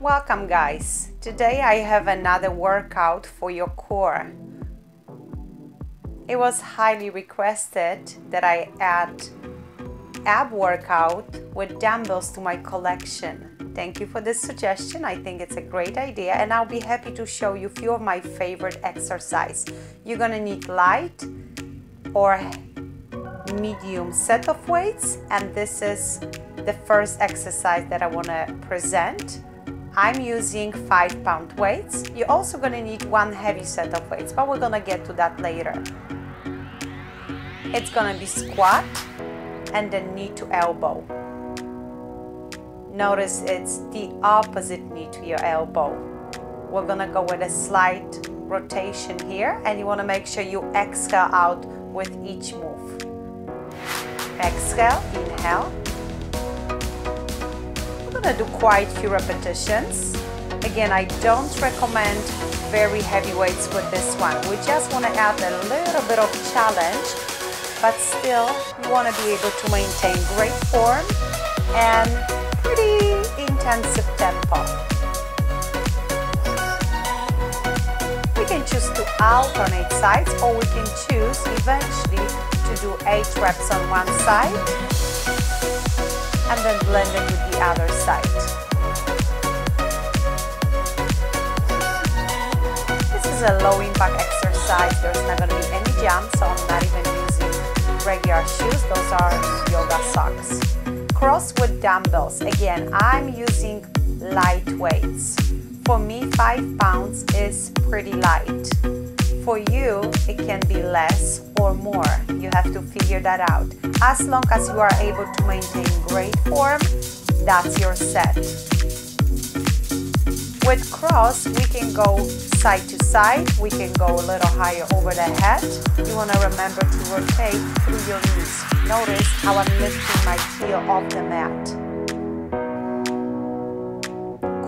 Welcome guys! Today I have another workout for your core. It was highly requested that I add ab workout with dumbbells to my collection. Thank you for this suggestion. I think it's a great idea and I'll be happy to show you a few of my favorite exercises. You're gonna need light or medium set of weights, and this is the first exercise that I want to present. I'm using 5-pound weights. You're also going to need one heavy set of weights, but we're going to get to that later. It's going to be squat and then knee to elbow. Notice it's the opposite knee to your elbow. We're going to go with a slight rotation here, and you want to make sure you exhale out with each move. Exhale, inhale. I'm going to do quite a few repetitions. Again, I don't recommend very heavy weights with this one. We just want to add a little bit of challenge, but still you want to be able to maintain great form and pretty intensive tempo. We can choose to alternate sides, or we can choose eventually to do 8 reps on one side and then blend it with the other side. This is a low impact exercise. There's not going to be any jumps, so I'm not even using regular shoes. Those are yoga socks. Cross with dumbbells. Again, I'm using light weights. For me, 5 pounds is pretty light. For you, it can be less or more. You have to figure that out. As long as you are able to maintain great form, that's your set. With cross, we can go side to side. We can go a little higher over the head. You want to remember to rotate through your knees. Notice how I'm lifting my heel off the mat.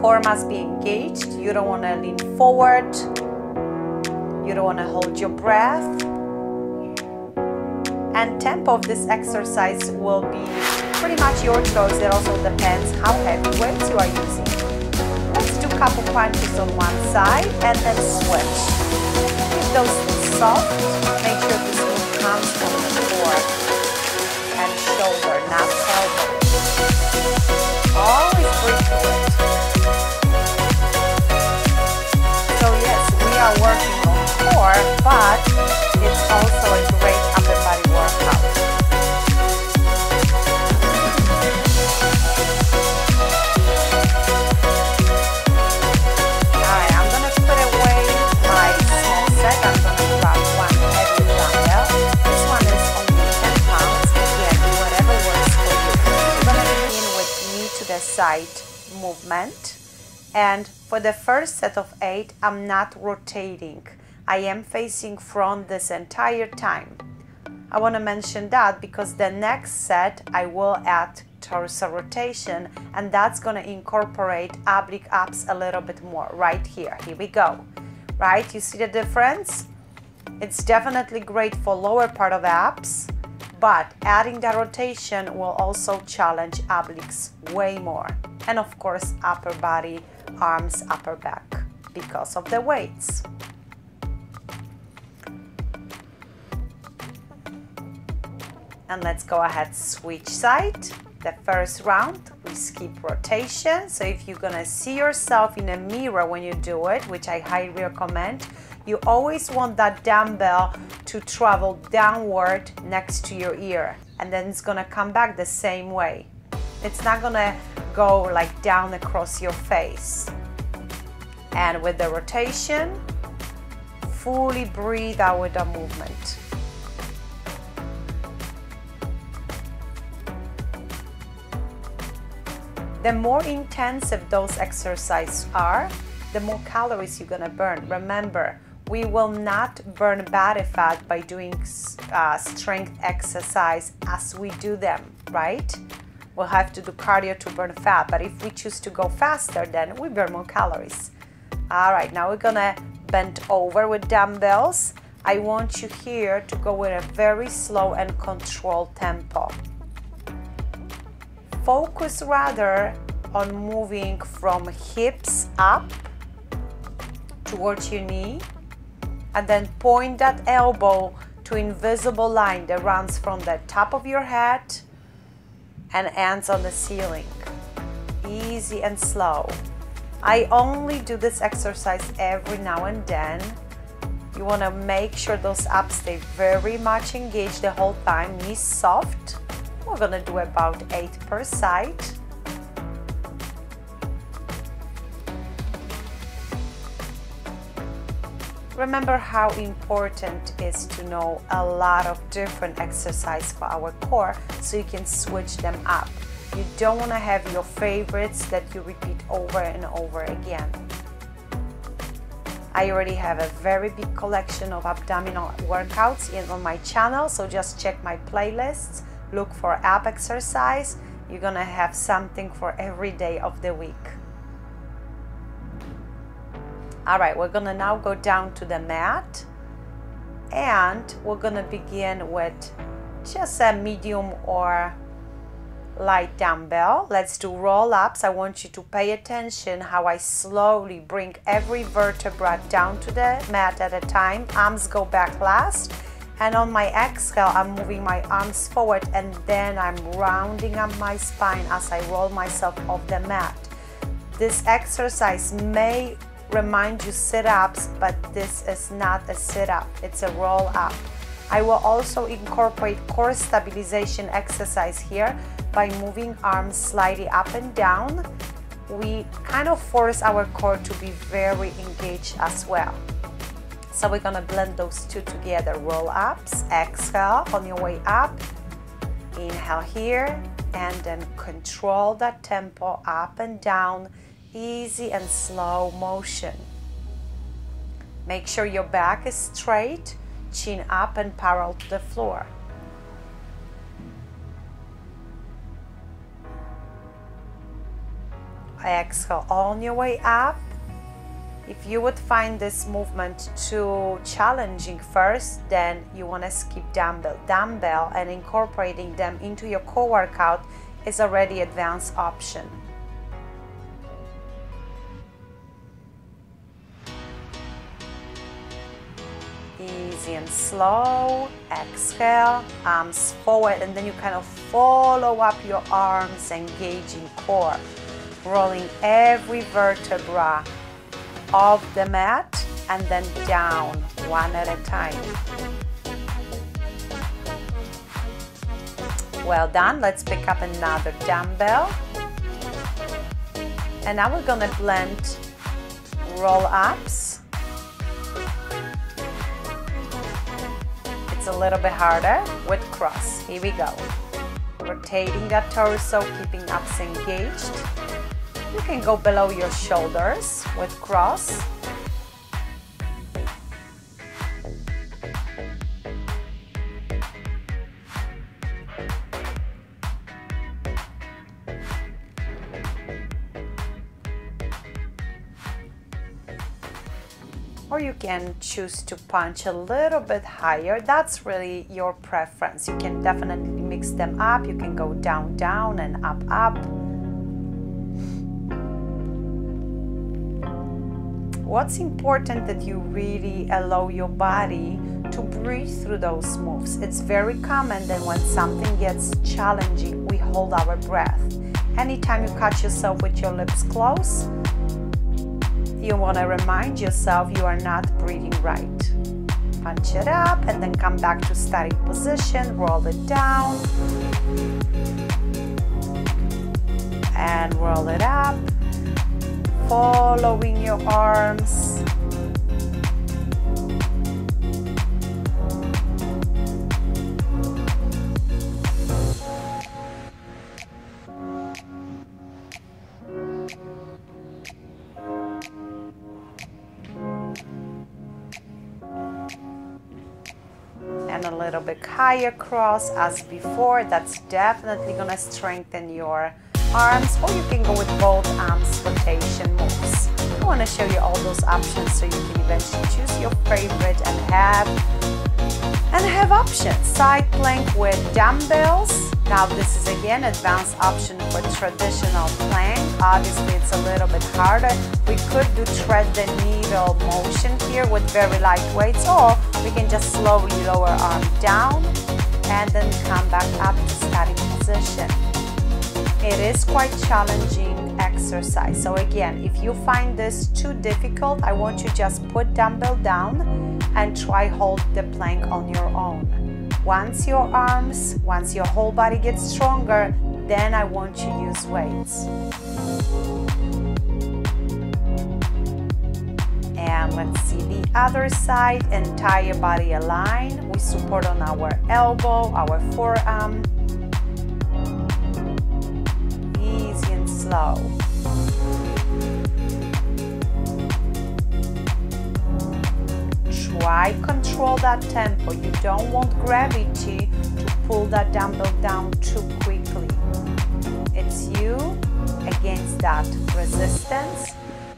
Core must be engaged. You don't want to lean forward. You don't want to hold your breath. And tempo of this exercise will be pretty much your choice. It also depends how heavy weights you are using. Let's do a couple punches on one side and then switch. Keep those soft. Make sure this move comes from the core and shoulder, not elbow. Always breathe through it. So yes, we are working on core, but it's also a great upper body workout. Alright, I'm going to put away my small set. I'm going to grab one heavy dumbbell. This one is only 10 pounds. Again, do whatever works for you. I'm going to begin with knee to the side movement. And for the first set of 8, I'm not rotating. I am facing front this entire time. I want to mention that because the next set I will add torso rotation, and that's going to incorporate oblique abs a little bit more right here. Here we go. Right? You see the difference? It's definitely great for lower part of abs, but adding that rotation will also challenge obliques way more. And of course, upper body, arms, upper back because of the weights. And let's go ahead, switch side. The first round, we skip rotation. So if you're gonna see yourself in a mirror when you do it, which I highly recommend, you always want that dumbbell to travel downward next to your ear. And then it's gonna come back the same way. It's not gonna go like down across your face. And with the rotation, fully breathe out with the movement. The more intensive those exercises are, the more calories you're gonna burn. Remember, we will not burn body fat by doing strength exercise as we do them, right? We'll have to do cardio to burn fat, but if we choose to go faster, then we burn more calories. All right, now we're gonna bend over with dumbbells. I want you here to go with a very slow and controlled tempo. Focus rather on moving from hips up towards your knee, and then point that elbow to invisible line that runs from the top of your head and ends on the ceiling. Easy and slow. I only do this exercise every now and then. You want to make sure those abs stay very much engaged the whole time, knees soft. We're going to do about 8 per side. Remember how important it is to know a lot of different exercises for our core so you can switch them up. You don't want to have your favorites that you repeat over and over again. I already have a very big collection of abdominal workouts on my channel, so just check my playlists, look for ab exercise. You're gonna have something for every day of the week. All right, we're gonna now go down to the mat, and we're gonna begin with just a medium or light dumbbell. Let's do roll-ups. I want you to pay attention how I slowly bring every vertebra down to the mat at a time. Arms go back last, and on my exhale, I'm moving my arms forward, and then I'm rounding up my spine as I roll myself off the mat. This exercise may remind you sit-ups, but this is not a sit-up, it's a roll-up. I will also incorporate core stabilization exercise here by moving arms slightly up and down. We kind of force our core to be very engaged as well. So we're gonna blend those two together. Roll-ups, exhale on your way up, inhale here, and then control that tempo up and down, easy and slow motion. Make sure your back is straight, chin up and parallel to the floor. Exhale on your way up. If you would find this movement too challenging first, then you want to skip dumbbell, and incorporating them into your core workout is already an advanced option. Easy and slow. Exhale, arms forward, and then you kind of follow up your arms, engaging core, rolling every vertebra off the mat and then down one at a time. Well done. Let's pick up another dumbbell, and now we're gonna blend roll-ups. It's a little bit harder with cross. Here we go. Rotating that torso, keeping abs engaged. You can go below your shoulders with cross. Or you can choose to punch a little bit higher. That's really your preference. You can definitely mix them up. You can go down, down, and up, up. What's important that you really allow your body to breathe through those moves. It's very common that when something gets challenging, we hold our breath. Anytime you catch yourself with your lips closed, you want to remind yourself you are not breathing right. Punch it up and then come back to starting position, roll it down, and roll it up. Following your arms. And a little bit higher cross as before. That's definitely going to strengthen your arms, or you can go with both arms rotation moves. I want to show you all those options so you can eventually choose your favorite and have And I have options, side plank with dumbbells. Now this is again advanced option for traditional plank. Obviously it's a little bit harder. We could do thread the needle motion here with very light weights, or we can just slowly lower arm down and then come back up to starting position. It is quite challenging exercise. So again, if you find this too difficult, I want you just put dumbbell down and try hold the plank on your own. Once your whole body gets stronger, then I want you to use weights. And let's see the other side, entire body aligned. We support on our elbow, our forearm. Easy and slow. Try control that tempo. You don't want gravity to pull that dumbbell down too quickly. It's you against that resistance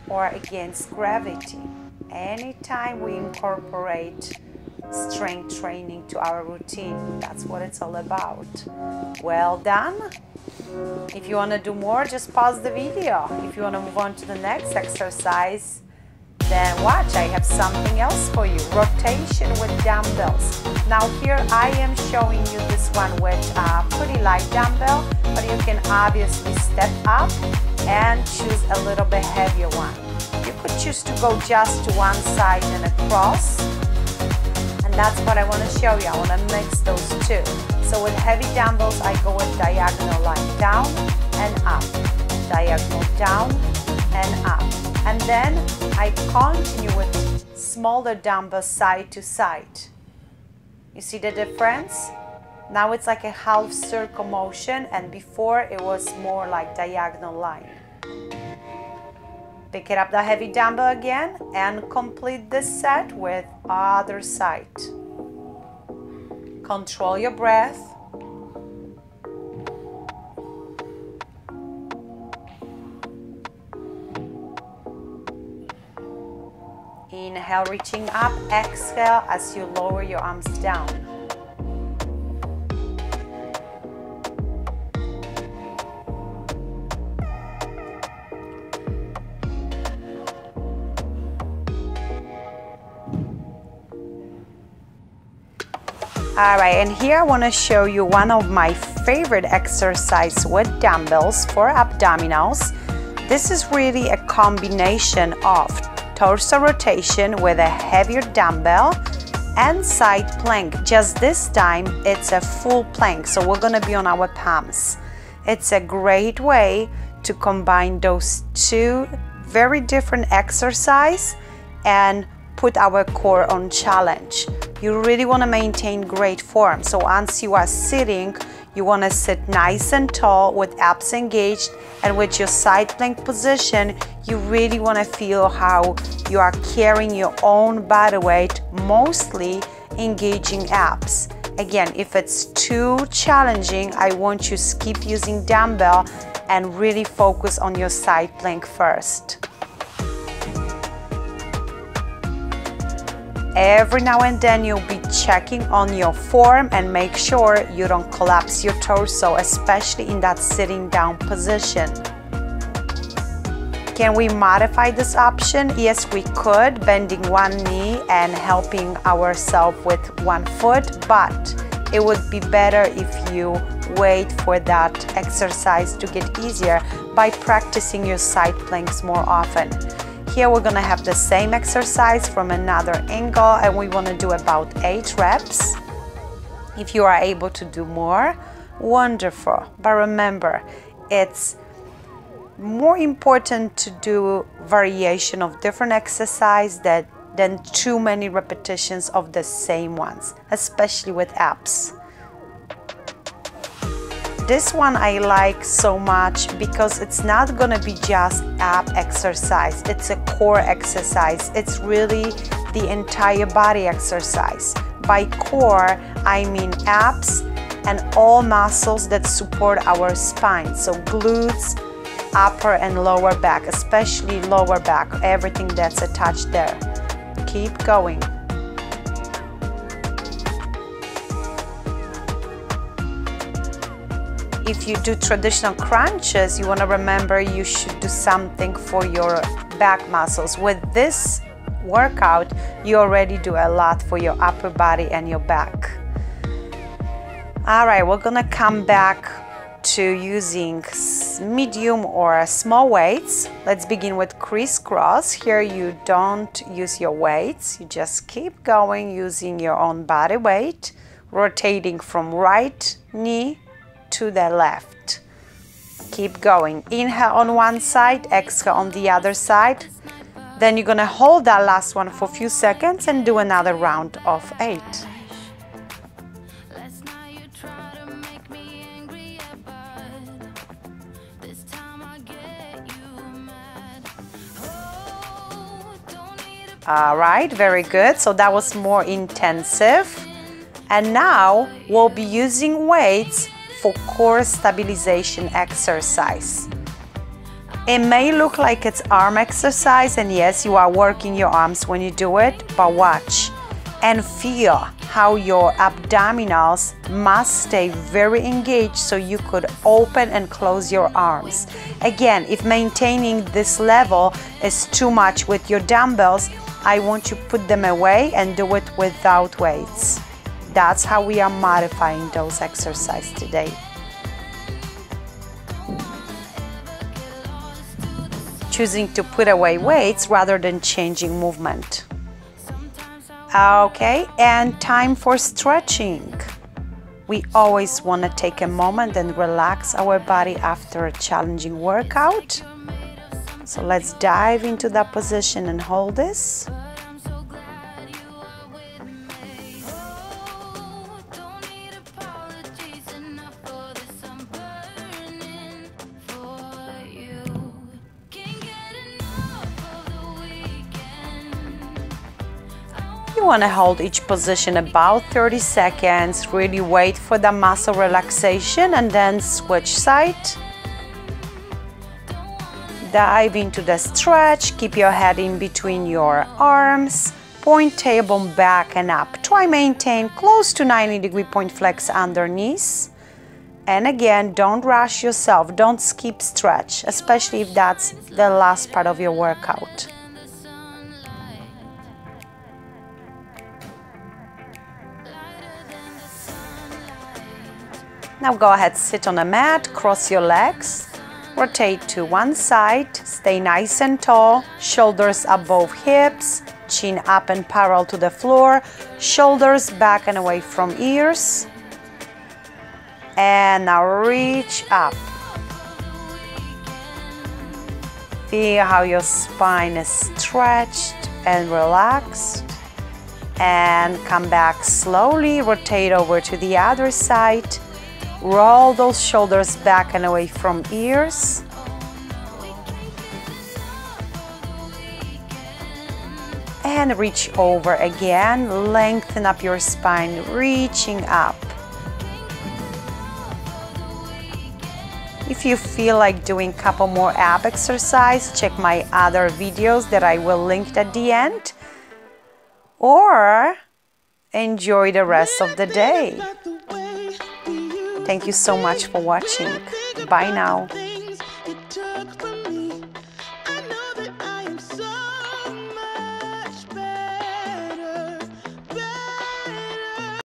or against gravity. Anytime we incorporate strength training to our routine, that's what it's all about. Well done. If you want to do more, just pause the video. If you want to move on to the next exercise, then watch, I have something else for you. Rotation with dumbbells. Now here I am showing you this one with a pretty light dumbbell, but you can obviously step up and choose a little bit heavier one. You could choose to go just to one side and across, and that's what I want to show you. I want to mix those two. So with heavy dumbbells, I go with diagonal line down and up, diagonal down and up. And then I continue with smaller dumbbells side to side. You see the difference? Now it's like a half circle motion, and before it was more like diagonal line. Pick it up the heavy dumbbell again and complete this set with other side. Control your breath. Inhale, reaching up. Exhale as you lower your arms down. Alright, and here I want to show you one of my favorite exercises with dumbbells for abdominals. This is really a combination of torso rotation with a heavier dumbbell and side plank. Just this time it's a full plank, so we're gonna be on our palms. It's a great way to combine those two very different exercises and put our core on challenge. You really want to maintain great form, so once you are sitting, you want to sit nice and tall with abs engaged, and with your side plank position, you really want to feel how you are carrying your own body weight, mostly engaging abs. Again, if it's too challenging, I want you to skip using dumbbell and really focus on your side plank first. Every now and then you'll be checking on your form and make sure you don't collapse your torso, especially in that sitting down position. Can we modify this option? Yes, we could, bending one knee and helping ourselves with one foot, but it would be better if you wait for that exercise to get easier by practicing your side planks more often. Here we're gonna have the same exercise from another angle, and we wanna do about 8 reps. If you are able to do more, wonderful. But remember, it's more important to do variation of different exercise than too many repetitions of the same ones, especially with abs. This one I like so much because it's not gonna be just ab exercise, it's a core exercise. It's really the entire body exercise. By core, I mean abs and all muscles that support our spine. So glutes, upper and lower back, especially lower back, everything that's attached there. Keep going. if you do traditional crunches, you want to remember you should do something for your back muscles. With this workout, you already do a lot for your upper body and your back. All right, we're gonna come back to using medium or small weights. Let's begin with crisscross. Here you don't use your weights, you just keep going using your own body weight, rotating from right knee to the left. Keep going. Inhale on one side, exhale on the other side. Then you're gonna hold that last one for a few seconds and do another round of 8. All right, very good. So that was more intensive. And now we'll be using weights for core stabilization exercise. It may look like it's arm exercise, and yes, you are working your arms when you do it, but watch and feel how your abdominals must stay very engaged so you could open and close your arms. Again, if maintaining this level is too much with your dumbbells, I want you to put them away and do it without weights. That's how we are modifying those exercises today. Choosing to put away weights rather than changing movement. Okay, and time for stretching. We always want to take a moment and relax our body after a challenging workout. So let's dive into that position and hold this. You want to hold each position about 30 seconds, really wait for the muscle relaxation and then switch side. Dive into the stretch, keep your head in between your arms, point tailbone back and up. Try maintain close to 90-degree point flex underneath. And again, don't rush yourself, don't skip stretch, especially if that's the last part of your workout. Now go ahead, sit on a mat, cross your legs. Rotate to one side, stay nice and tall, shoulders above hips, chin up and parallel to the floor, shoulders back and away from ears. And now reach up. Feel how your spine is stretched and relaxed. And come back slowly, rotate over to the other side. Roll those shoulders back and away from ears. And reach over again. Lengthen up your spine, reaching up. If you feel like doing a couple more ab exercise, check my other videos that I will link at the end. Or enjoy the rest of the day. Thank you so much for watching. Bye now.